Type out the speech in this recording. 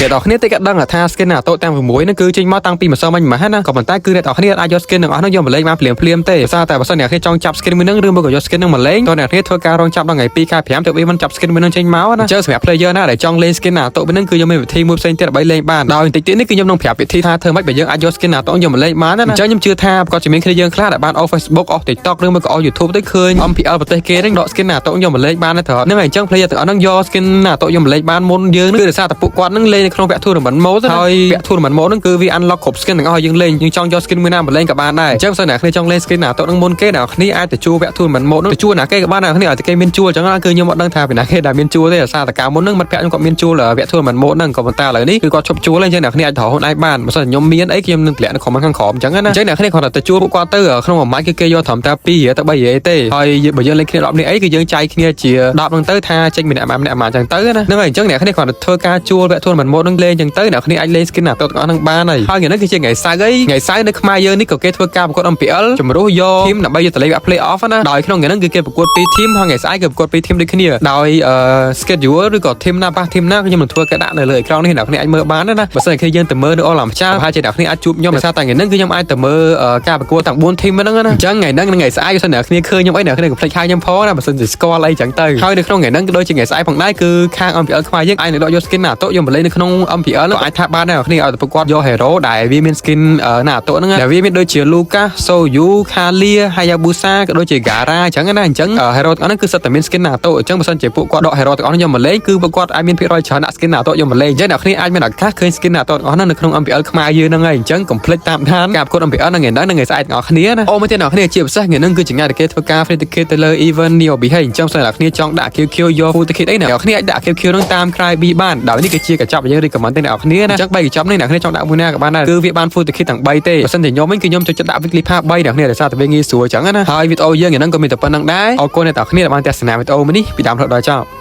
អ្នកនរគ្នាតែក៏ដឹងថា skin ណាតូចតាម6ហ្នឹងគឺចេញមកតាំងពីម្សិលមិញណាក៏ប៉ុន្តែគឺអ្នកនរគ្នាអាចយក skin ទាំងអស់ហ្នឹងយកមកលេងបានភ្លាមទេដោយសារតែបើសិនអ្នកគ្នាចង់ចាប់ skin មួយហ្នឹងឬមកក៏យក skin ហ្នឹងមកលេងតើអ្នកគ្នាធ្វើការរងចាប់ដល់ថ្ងៃ2ខែ5ទៅវាមិនចាប់ skin មួយហ្នឹងចេញមកណាអញ្ចឹងសម្រាប់ player ណាដែលចង់លេង skin ណាតូចហ្នឹងគឺយកមានវិធីមួយផ្សេងទៀតដើម្បីលេងបានដោយបន្តិចទៀតនេះគឺខ្ញុំនឹងប្រាប់វិធីថាធ្វើម៉េចបើយើងអាចយក skin ណាតូចយកមកលេងបានណាអញ្ចឹងខ្ញុំជឿថាប្រកាសជាមានគ្នាយើងខ្លះដែលបានអស់ Facebook អស់ TikTok ឬមកក៏អស់ YouTube ទៅឃើញ MPL ប្រទេសគេហ្នឹងដក skin ណាតូចយកមកលេងបានទៅហ្នឹងហើយអញ្ចឹង player ទាំងអស់ហ្នឹងយក skin ណាតូចយកមកលេងបានមុនយើងគឺដោយសារតែពួកគាត់ហ្នឹងលេងនៅក្នុងវគ្គ tournament mode ហើយវគ្គ tournament mode ហ្នឹងគឺវា unlock គ្រប់ skin ទាំងអស់ឲ្យយើងលេងយើងចង់យក skin មួយណាមកលេងក៏បានដែរអញ្ចឹងបើសិនអ្នកគ្នាចង់លេង skin ណាតូចហ្នឹងមុនគេអ្នកគ្នាអាចទៅជួវគ្គ tournament mode ហ្នឹងទៅជួណាគេក៏បានអ្នកគ្នាឲ្យតែគេមានជួលអញ្ចឹងគឺខ្ញុំអត់ដឹងថាពីណាគេដែលមានជួលទេដោយសារតែកាលមុនហ្នឹងមិត្តភក្តិខ្ញុំគាត់មានជួលវគ្គ tournament mode ហ្នឹងក៏ប៉ុន្តែឥឡូវនេះគឺគាត់ឈប់ជួលហើយអញ្ចឹងអ្នកគ្នាអាចទៅខ្លួនឯងបានបើសិនខ្ញុំមានអីខ្ញុំនឹងធ្លាក់នៅ comment ខាងក្រោមអញ្ចឹងណាអញ្ចឹងអ្នកគ្នាគ្រាន់តែទៅជួលពួកគាត់ទៅក្នុងមួយម៉ាច់គឺគេយកត្រឹមតែ2រៀលទៅ3រៀលទេហើយបើយើងលេងគ្នា10នាក់អីគឺយើងចាយគ្នាជា10ហ្នឹងទៅថាចេញម្នាក់ម្នាក់អញ្ចឹងទៅណាហ្នឹងហើយអញ្ចឹងអ្នកគ្នាគ្រាន់តែធ្វើការជួលវគ្គ tournament mode ហ្នឹងលេងអញ្ចឹងទៅអ្នកគ្នាអាចលេង skin ណាតូចទាំងអស់ហ្នឹងបានហើយថ្ងៃនេះគឺជាថ្ងៃសៅរ៍អីថ្ងៃសៅរ៍នៅខ្មែរយើងនេះក៏គេធ្វើការប្រកួត MPL ជំរុះយកធីមដើម្បីយកទៅលេងវគ្គ play off ណាដោយក្នុងថ្ងៃហ្នឹងគឺគេប្រកួត2ធីមហើយថ្ងៃស្អែកគឺប្រកួត2ធីមដូចគ្នាដោយ schedule ឬក៏ធីមណាប៉ះធីមណាខ្ញុំនឹងធ្វើការដាក់នៅលើអេក្រង់នេះអ្នកគ្នាអាចមើលបានណាបើសិនជាយើងទៅមើលនៅអនឡាញផ្សាយប្រហែលជាអ្នកគ្នាអាចជួបខ្ញុំដោយសារតែថ្ងៃហ្នឹងគឺខ្ញុំអាចទៅមើលការប្រកួតទាំង4ធីមហ្នឹងណាអញ្ចឹងថ្ងៃហ្នឹងនិងថ្ងៃស្អែកបើសិនអ្នកគ្នាឃើញខ្ញុំអីអ្នកគ្នាកុំភ្លេចហៅខ្ញុំផងណាបើសិនជាស្គាល់អីចឹងទៅហើយនៅក្នុងថ្ងៃហ្នឹងក៏ដូចជាថ្ងៃស្អែកផងដែរគឺខាង MPL ខ្មែរយើងអាចនឹងដកយក skin ណាតូចយកមកលេងនៅក្នុង MPL នោះអាចថាបានដែរអ្នកគ្នាឲ្យទៅប្រកួតយក hero ដែលវាមាន skin ណាតូចហ្នឹងដែលវាមានដូចជា Lucas Soyu Kalia Hayabusa ក៏ដូចជា Gara អញ្ចឹងណាអញ្ចឹង hero ទាំងអស់ហ្នឹងគឺសិតតែមាន skin ណាតូចអញ្ចឹងបើសិនជាពួកគាត់ដក hero ទាំងអស់ហ្នឹងយកមកលេងគឺពួកគាត់អាចមានភាគរយច្រើនដាក់ skin ណាតូចយកមកលេងអញ្ចឹងអ្នកគ្នាអាចមានឱកាសឃើញ skin ណាតូចទាំងអស់ហ្នឹងនៅក្នុង MPL ខ្មែរយើងហ្នឹងហើយអញ្ចឹងកុំភ្លេចតាមដានការប្រកួត MPL នៅថ្ងៃហ្នឹងនិងថ្ងៃស្អែកទាំងអស់គ្នាណាអូមែនទេអ្នកគ្នាជាពិសេសថ្ងៃហ្នឹងគឺជាថ្ងៃដែលគេធ្វើការ free ticket ទៅលើ event Niobe ហើយអញ្ចឹងបើអ្នកគ្នាចង់ដាក់ QQ យក full ticket អីអ្នកគ្នាអាចដាក់ QQ ហ្នឹងតាមក្រៅ B បានដោយនេះគឺជាកញ្ចប់យើង recommend ទេអ្នកគ្នាណាអញ្ចឹង3កញ្ចប់នេះអ្នកគ្នាចង់ដាក់មួយណាក៏បានដែរគឺវាបាន full ticket ទាំង3ទេបើសិនជាខ្ញុំវិញគឺខ្ញុំចូលចិត្តដាក់ weekly pass 3អ្នកគ្នាដោយសារតែវាងាយស្រួលអញ្ចឹងណាហើយវីដេអូយើងថ្ងៃហ្នឹងក៏មានតែប៉ុណ្្នឹងដែរអរគុណអ្នកទាំងគ្នាដែលបានទស្សនាវីដេអូមួយនេះពីដើមរហូតដល់ចប់